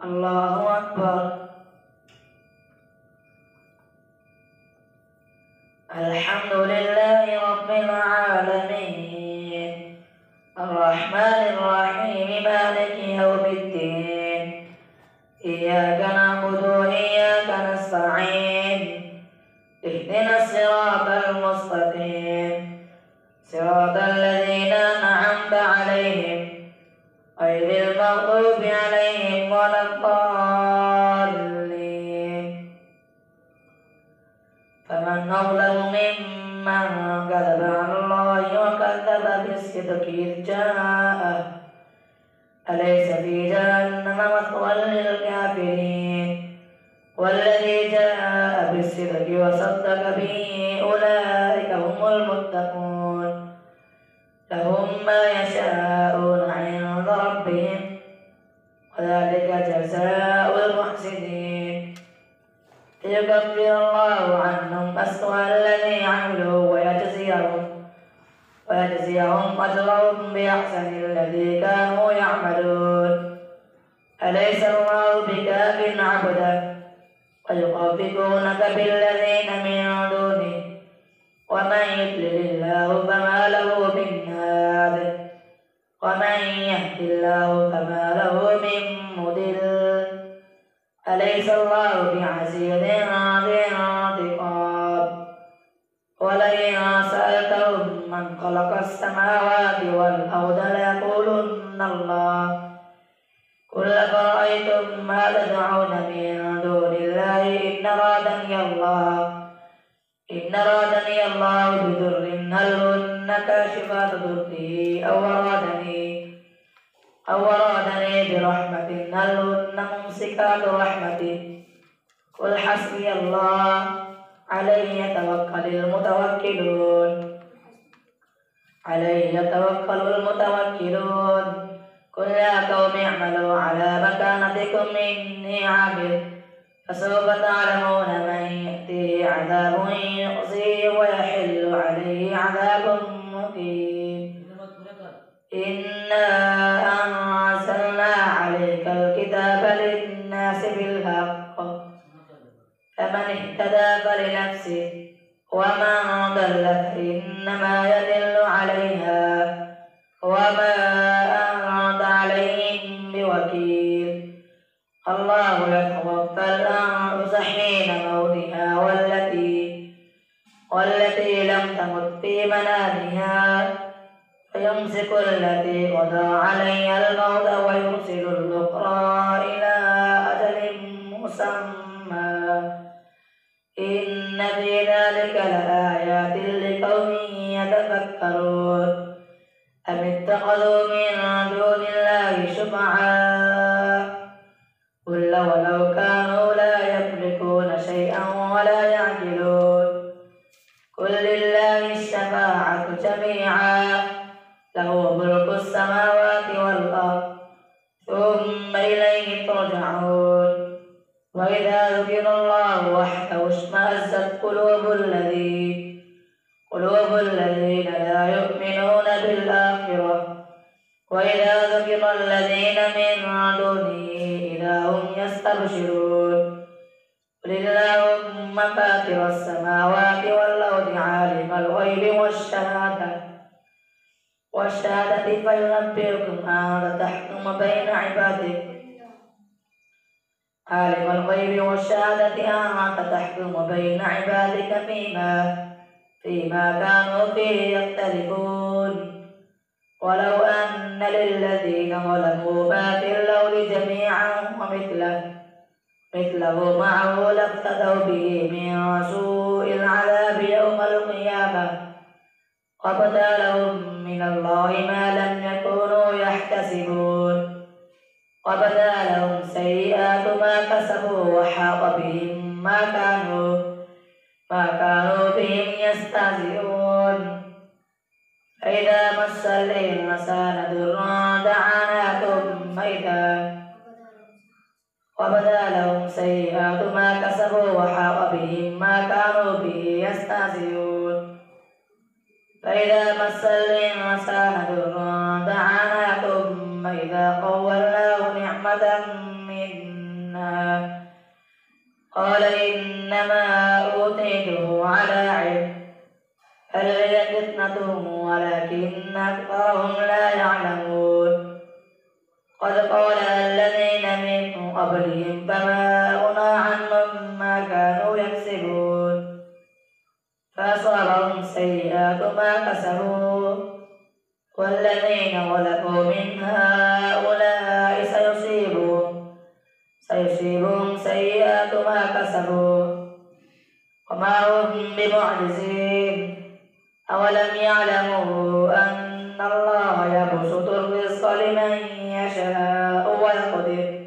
الله أكبر. الحمد لله رب العالمين الرحمن الرحيم مالك يوم الدين إياك نعبد وإياك نستعين اهدنا الصراط المستقيم صراط الذين أنعمت عليهم غير المغضوب عليهم ولا الضالين. فمن أظلم ممن كذب على الله وكذب بالصدق إذ جاءه أليس في جهنم مثوى للكافرين والذي جاء بالصدق وصدق به أولئك هم المتقون لهم ما يشاءون عند ربهم وذلك جزاء المحسنين ليكفر الله عنهم أسوأ الذي عملوا ويجزيهم أجرهم بأحسن الذي كانوا يعملون. أليس الله بكاف عبده ويخوفونك بالذين من دونه ومن يضلل الله فما له من هاد ومن يهد الله فما له من مضل. أليس الله بعزيز ذي انتقام ولئن سألتهم من خلق السماوات والأرض ليقولن الله قل أفرأيتم ما تدعون من دون الله إن أرادني الله بضر هل هن كاشفات ضره أو أرادني برحمة هل هن ممسكات رحمته قل حسبي الله عليه يتوكل المتوكلون. قل يا قوم اعملوا على مكانتكم إني عامل فسوف تعلمون من يأتيه عذاب يخزيه ويحل عليه عذاب مقيم. إنا أنزلنا عليك الكتاب للناس بالحق فمن اهتدى فلنفسه ومن ضل فإنما يضل عليها وما أنت عليهم بوكيل. الله يتوفى الأنفس حين موتها والتي لم تمت في منامها فيمسك التي قضى عليها الموت ويرسل الأخرى إلى أجل مسمى إن في ذلك لآيات لقوم يتفكرون. أم اتخذوا من دون الله شفعاء قل ولو كانوا لا يملكون شيئا ولا يعقلون. قل لله الشفاعة جميعا له ملك السماوات والأرض ثم إليه ترجعون. وإذا ذكر الله وحده اشمأزت قلوب الذين لا يؤمنون بالآخرة وإذا ذكر الذين من دونه إذا هم يستبشرون. قل اللهم فاطر السماوات والأرض عالم الغيب والشهادة فينبئكم أنت تحكم بين عبادك عالم الغيب والشهادة أنت تحكم بين عبادك فيما كانوا فيه يختلفون. ولو أن للذين ظلموا ما في الأرض جميعا ومثله معه لافتدوا به من سوء العذاب يوم القيامة وبدا لهم من الله ما لم يكونوا يحتسبون وبدا لهم سيئات ما كسبوا وحاق بهم ما كانوا بهم يستهزئون. فإذا مس الإنسان ضر دعانا ثم وبدا لهم سيئات ما كسبوا وحاق بهم ما كانوا به يستهزئون. فإذا مس الإنسان ضر دعانا ثم إذا خولناه نعمة منها قال إنما أوتيته على علم بل هي فتنة ولكن أكثرهم لا يعلمون قد قال الذين من قبلهم فما أغنى عنهم ما كانوا يكسبون فأصابهم سيئات ما كسبوا والذين ظلموا من هؤلاء سيصيبهم سيئات ما كسبوا وما هم بمعجزين أولم يعلموا أن الله يبسط الرزق لمن يشاء ويقدر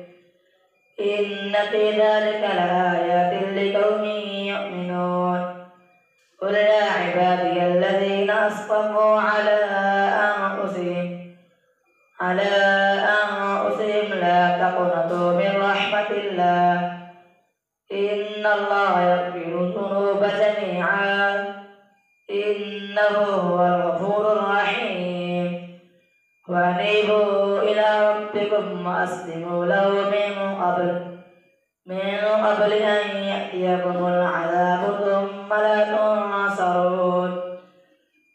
إن في ذلك لآيات لقوم يؤمنون قل يا عبادي الذين أسرفوا على أنفسهم لا تقنطوا من رحمة الله إن الله يغفر الذنوب جميعا إنه هو الغفور الرحيم وأنيبوا إلى ربكم وأسلموا له من قبل أن يأتيكم العذاب ثم لا تنصرون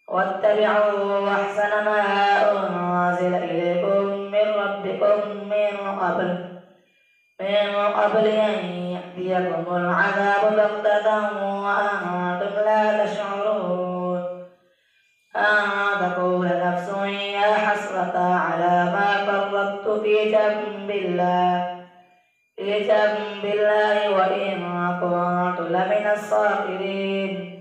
واتبعوا أحسن ما أنزل إليكم من ربكم من قبل أن يأتيكم العذاب بغتة وأنتم لا تشعرون أن تقول نفس يا حسرة على ما فرطت في جنب الله وإن كنت لمن الصاغرين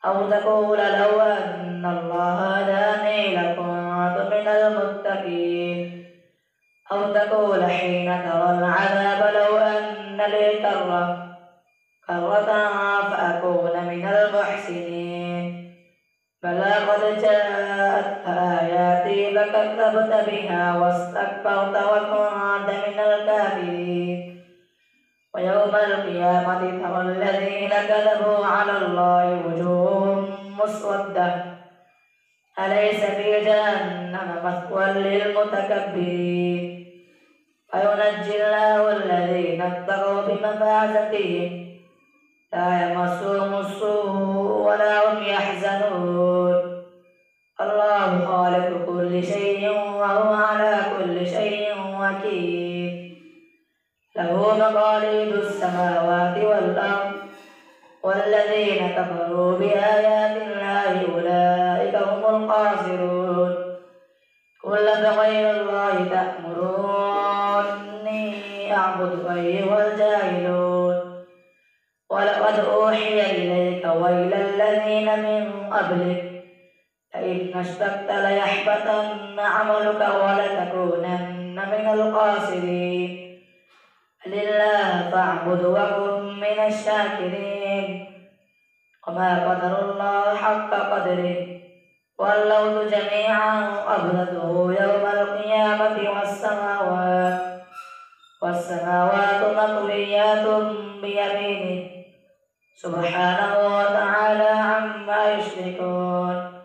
أو تقول لو أن الله هداني لكنت من المتقين أو تقول حين ترى العذاب لو أن لي كرة فأكون من المحسنين بلى قد جاءتك آياتي فكذبت بها واستكبرت وكنت من الكافرين ويوم القيامة ترى الذين كذبوا على الله وجوههم مسودة أليس في جهنم مثوى للمتكبرين فينجي الله الذين اتقوا بمفازتهم لا يمسهم السوء ولا هم يحزنون الله خالق كل شيء وهو على كل شيء وكيل له مقاليد السماوات والأرض والذين كفروا بآيات الله أولئك هم الخاسرون قل فغير الله تأمروني أعبد أيها الجاهلون ولقد أوحي إليك وإلى الذين من قبلك لئن أشركت ليحبطن عملك ولتكونن من الخاسرين لله فاعبد وكن من الشاكرين وما قدر الله حق قدره والأرض جميعا قبضته يوم القيامة والسماوات مطويات بيمينه سبحانه وتعالى عما يشركون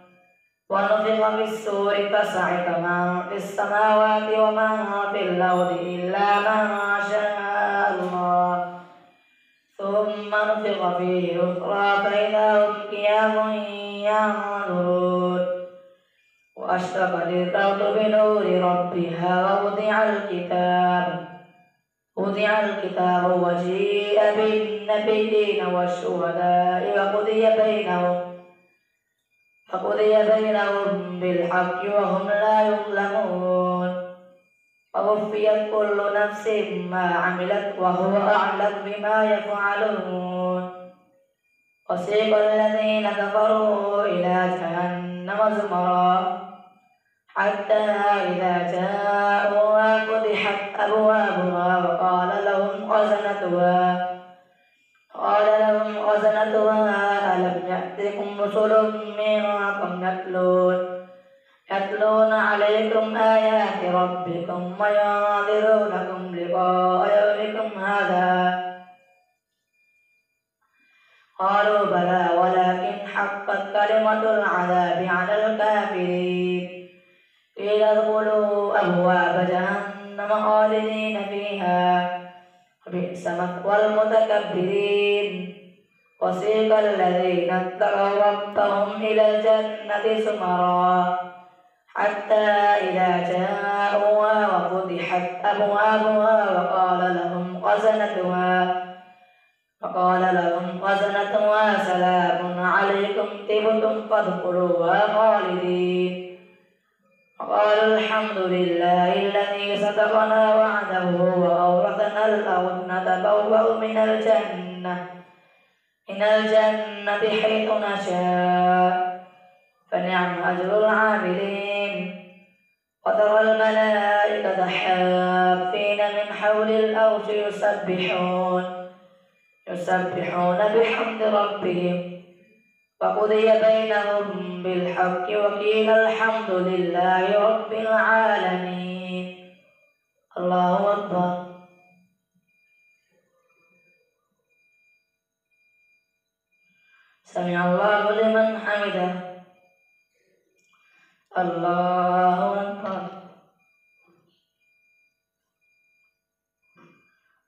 ونفخ في الصور فصعق من في السماوات ومن في الأرض إلا من شاء الله ثم نفخ فيه أخرى فإذا هم قيام ينظرون وأشرقت الأرض بنور ربها ووضع الكتاب وجيء بالنبيين والشهداء وقضي بينهم بالحق وهم لا يظلمون ووفيت كل نفس ما عملت وهو أعلم بما يفعلون وسيق الذين كفروا إلى جهنم زمرا حتى إذا جاءوها فتحت أبوابها وقال لهم خزنتها ألم يأتكم رسل منكم يتلون عليكم آيات ربكم وينذرونكم لقاء يومكم هذا قالوا بلى ولكن حقت كلمة العذاب على الكافرين قيل ادخلوا أبواب جهنم خالدين فيها وبئس مثوى المتكبرين. وسيق الذين اتقوا ربهم إلى الجنة زمرا حتى إذا جاءوها وفتحت أبوابها وقال لهم خزنتها سلام عليكم طبتم فادخلوها خالدين. وقالوا الحمد لله الذي صدقنا وعده وأورثنا الأرض نتبوأ من الجنة حيث نشاء فنعم أجر العاملين. وترى الملائكة حافين من حول الأرش يسبحون بحمد ربهم وقضي بينهم بالحق وقيل الحمد لله رب العالمين. الله أكبر. سمع الله لمن حمده. الله أكبر.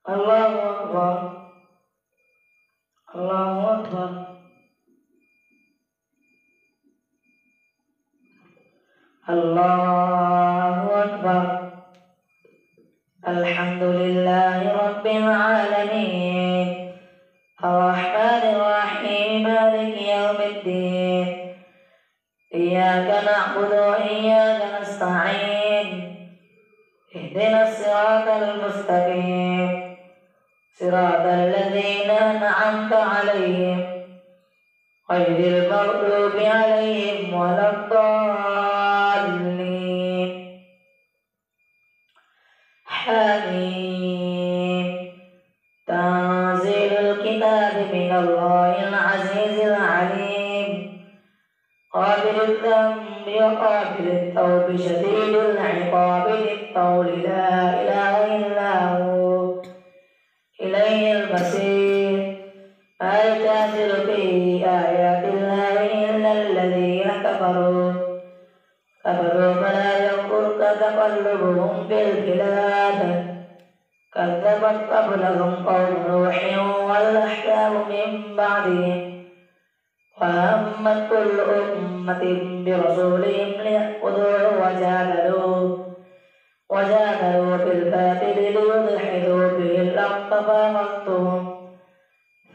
الله أكبر. الله أكبر. الله أكبر. الحمد لله رب العالمين الرحمن الرحيم مالك يوم الدين إياك نعبد وإياك نستعين اهدنا الصراط المستقيم صراط الذين أنعمت عليهم غير المغضوب عليهم ولا الضالين. حميم. تنزيل الكتاب من الله العزيز العليم قابل الذنب وقابل التوب شديد العقاب ذي الطول لا إله إلا هو إليه المصير. ما يجادل في آيات الله إلا الذين كفروا فلا يغرك تقلبهم في البلاد كذبت قبلهم قوم نوح والأحزاب من بعدهم وهمت كل أمة برسولهم ليأخذوه وجادلوا بالباطل ليدحضوا به الحق فأخذتهم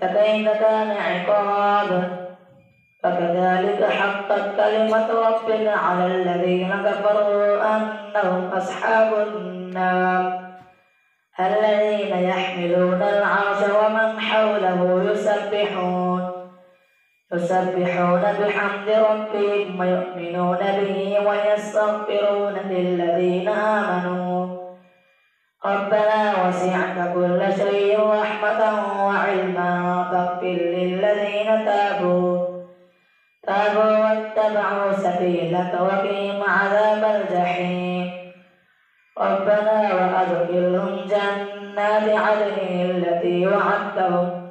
فكيف كان عقاب. فكذلك حقت كلمة ربك على الذين كفروا أنهم أصحاب النار الذين يحملون العرش ومن حوله يسبحون بحمد ربهم ويؤمنون به ويستغفرون للذين آمنوا ربنا وسعت كل شيء رحمة وعلما فاغفر للذين تابوا واتبعوا سبيلك وقهم عذاب الجحيم. ربنا وأدخلهم جنات عدن التي وعدتهم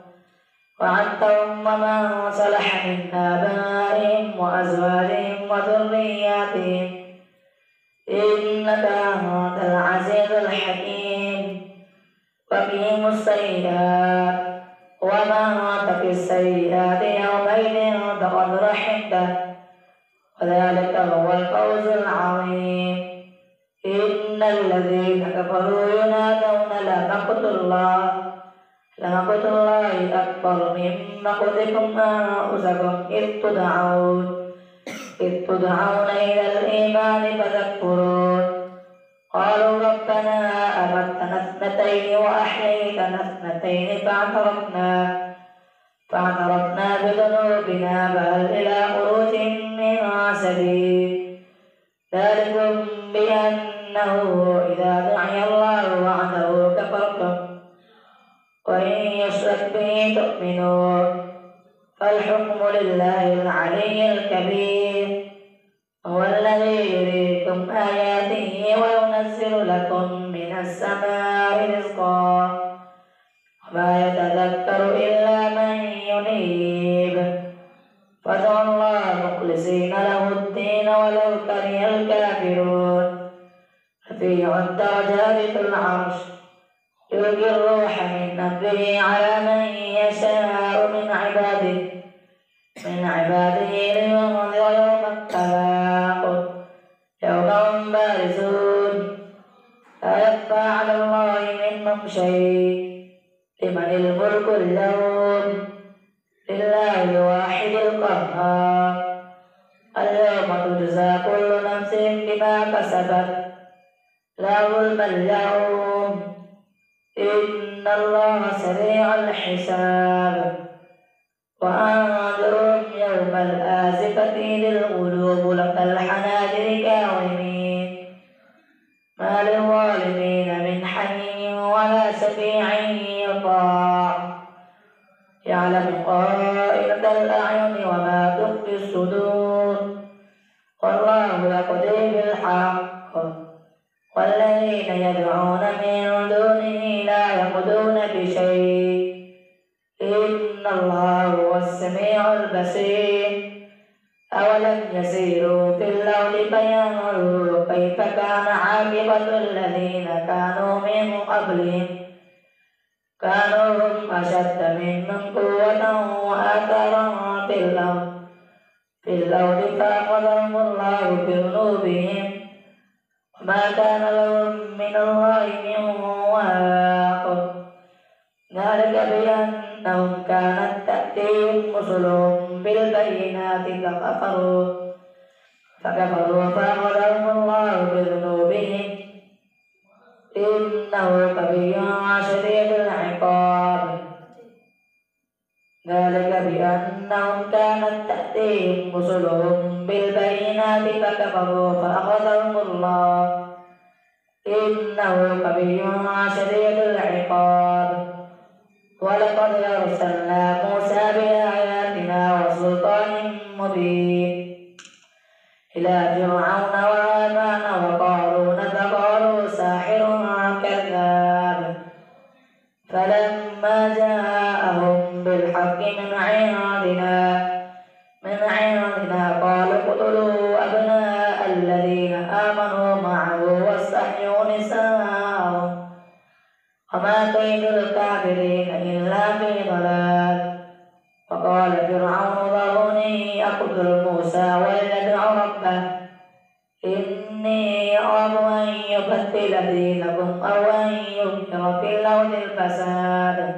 ومن صلح من آبائهم وأزواجهم وذرياتهم إنك أنت العزيز الحكيم. وقهم السيئات ومن تق السيئات يومئذ فقد رحمته وذلك هو الفوز العظيم. إن الذين كفروا ينادون لمقت الله أكبر من مقتكم أنفسكم إذ تدعون إلى الإيمان فتكفرون قالوا ربنا أمتنا اثنتين وأحييتنا اثنتين فاعترفنا بذنوبنا فهل إلى خروج من سبيل. ذلكم بأنه إذا دعي الله وحده كفرتم وإن يشرك به تؤمنوا فالحكم لله العلي الكبير. هو الذي يريكم آياته وينزل لكم من السماء رزقا وما يتذكر إلا من ينيب. فادعوا الله مخلصين له الدين ولو كره الكافرون. رفيع الدرجات ذو العرش يلقي الروح من أمره على من يشاء من عباده لينذر يوم التلاق يوم هم بارزون لا يخفى على الله منهم شيء لمن الملك اليوم لله الواحد القهار اليوم تجزى كل نفس بما كسبت لا ظلم اليوم إن الله سريع الحساب وأنذرهم يوم الآزفة إذ القلوب لدى الحناجر كاظمين ما للظالمين من حميم ولا شفيع يطاع يعلم خائنة الأعين وما تخفي الصدور والله يقضي بالحق والذين يدعون من دونه لا يقضون بشيء إن الله هو السميع البصير أولم يسيروا في الأرض فينظروا كيف كان عاقبة الذين كانوا من قبلهم كانوا هم أشد منهم قوة وآثارا في الأرض فأخذهم الله بذنوبهم وما كان لهم من الله من واق ذلك بأنهم كانت تأتيهم رسلهم بالبينات فكفروا فأخذهم الله بذنوبهم إنه قوي شديد العقاب ذلك بأنهم كانت تأتيهم رسلهم بالبينات فكفروا فأخذهم الله إنه قوي شديد العقاب ولقد أرسلنا موسى بآياتنا وسلطان مبين إلى فرعون وهامان وقارون فقالوا ساحر كذاب فلما جاءهم بالحق من عندنا قالوا اقتلوا أبناء الذين آمنوا معه واستحيوا نساءهم وما كيد الكافرين إلا في ضلال وقال فرعون ذروني أقتل موسى وليدع ربه إني أخاف أن يبدل دينكم أو أن يظهر في الأرض الفساد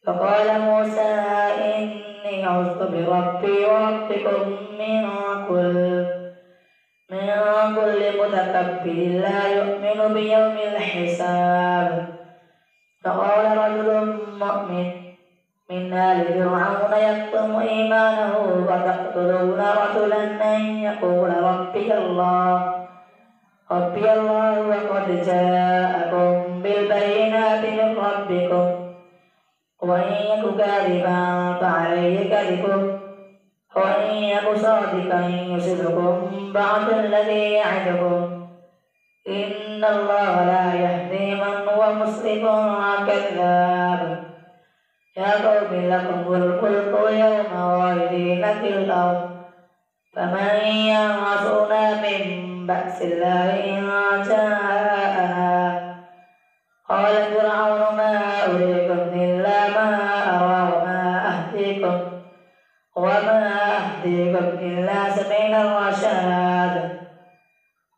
فقال موسى إني عذت بربي وربكم من كل متكبر لا يؤمن بيوم الحساب فقال رجل مؤمن من آل فرعون يكتم إيمانه وتقتلون رجلا أن يقول ربي الله وقد جاءكم بالبينات من ربكم وإن يك كاذبا فعليه كذبه وإن يك صادقا يصبكم بعض الذي يعدكم إن الله لا يهدي من هو مسرف كذاب يا قوم لكم الملك اليوم ظاهرين في الأرض فمن ينصرنا من بأس الله إن جاءنا قال فرعون ما أريكم إلا ما أرى وما أهديكم إلا سبيل الرشاد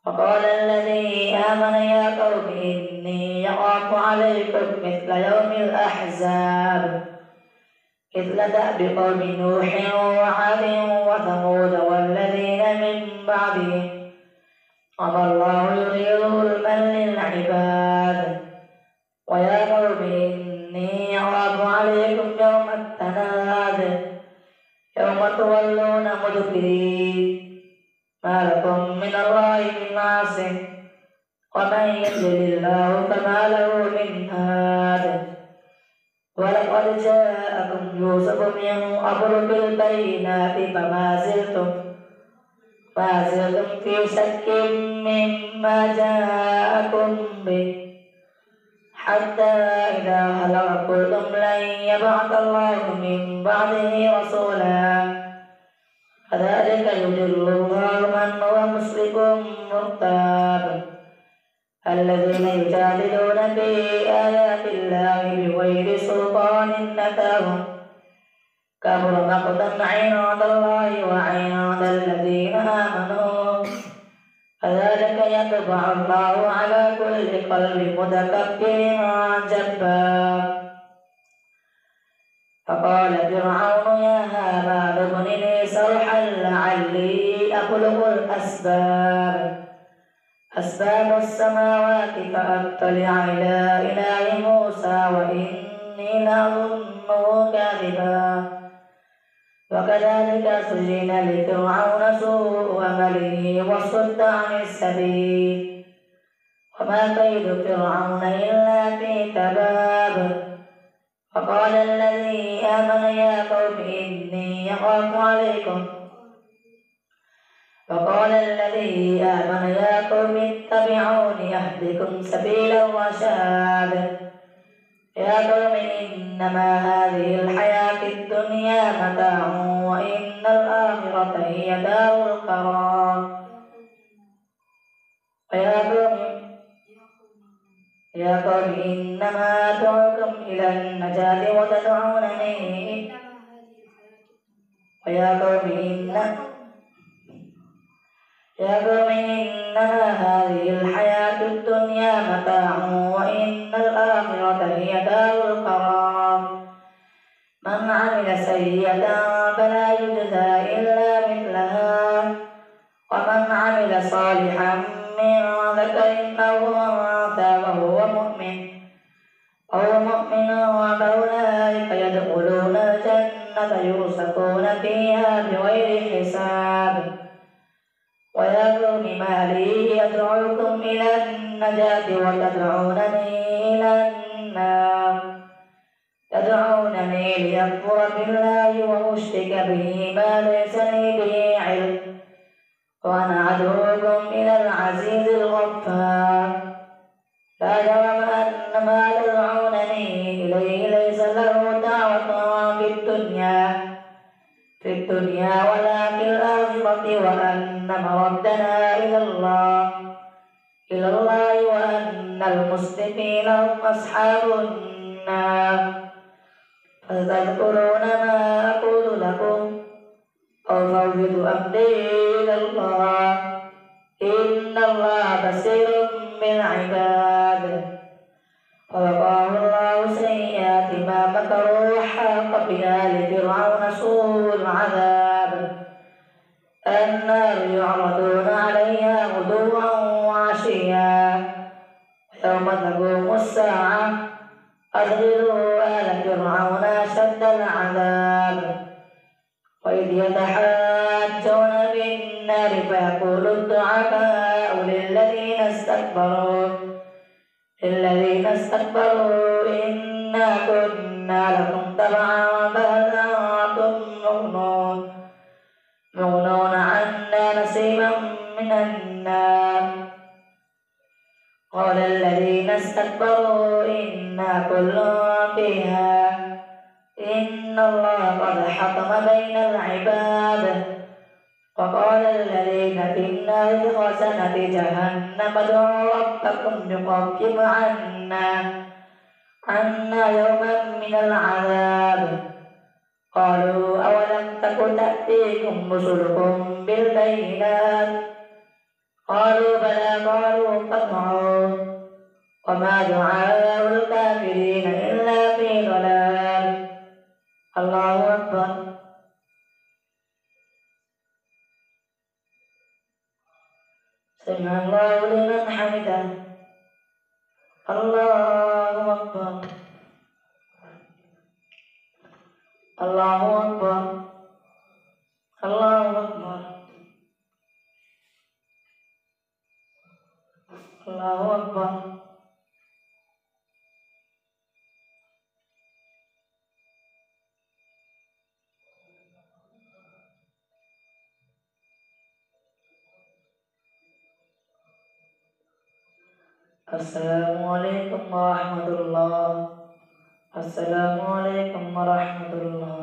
وقال الذي آمن يا قوم إني أخاف عليكم مثل يوم الأحزاب مثل دأب قوم نوح وعاد وثمود والذين من بعدهم وما الله يريد ظلما للعباد ويا قوم إني أخاف عليكم يوم التناد يوم تولون مدبرين ما لكم من الله من عاصم ومن يضلل الله فما له من هاد ولقد جاءكم يوسف من قبل بالبينات فما زلتم في شك مما جاءكم به حتى إذا هلك قلتم لن يبعث الله من بعده رسولا كذلك يضل الله من هو مسرف مرتاب الذين يجادلون في آيات الله بغير سلطان أتاهم كبر مقتا عند الله وعند الذين آمنوا كذلك يطبع الله على كل قلب متكبر جبار. فقال فرعون يا هامان ابن لي صرحا لعلي أبلغ أسباب السماوات فأطلع إلى إله موسى وإني لأظنه كاذبا. وكذلك سجن لفرعون سوء عمله وصد عن السبيل وما كيد فرعون إلا في تباب. فقال الذي آمن يا قوم إني أخاف عليكم اتبعون أهدكم سبيل الرشاد. يا قوم إنما هذه الحياة الدنيا متاع وإن الآخرة هي دار القرار. يا قوم إنما أدعوكم إلى النجاة وتدعونني إنما هذه الحياة الدنيا متاع وإن الآخرة هي دار القرار. من عمل سيئة فلا يجزى إلا مثلها ومن عمل صالحا من ذكر أو أنثى وهو مؤمن فأولئك يدخلون الجنة يرزقون فيها بغير حساب. ويا قوم ما لي أدعوكم إلى النجاة وتدعونني إلى النار. تدعونني لأكفر بالله وأشرك به ما ليس لي به علم وأنا أدعوكم إلى العزيز الغفار. لا جرم أن ما تدعونني إليه ليس له دعوة في الدنيا ولا في الآخرة وأن مردنا إلى الله وأن المسرفين هم أصحاب النار. فستذكرون ما أقول لكم أفوض أمري إلى الله إن الله بصير بالعباد. فوقاه الله سيئات ما مكروا وحاق بآل فرعون سوء العذاب. النار يعرضون عليها غدوا وعشيا ويوم تقوم الساعة أدخلوا آل فرعون أشد العذاب. وإذ يتحاجون في النار فيقول الضعفاء للذين استكبروا إنا كنا لكم تبعا فهل أنتم مغنون عنا نصيبا من النار. قال الذين استكبروا إنا كل فيها إن الله قد حكم بين العباد. وقال الذين في النار لخزنة جهنم ادعوا ربكم يخفف عنا يوما من العذاب. قالوا أولم تك تأتيكم رسلكم بالبينات قالوا بلى قالوا فادعوا وما دعاء الكافرين إلا في ضلال. الله أكبر. سمع الله لمن حمده. الله أكبر. الله أكبر. الله أكبر. الله أكبر. Assalamualaikum warahmatullahi wabarakatuh. Assalamualaikum warahmatullahi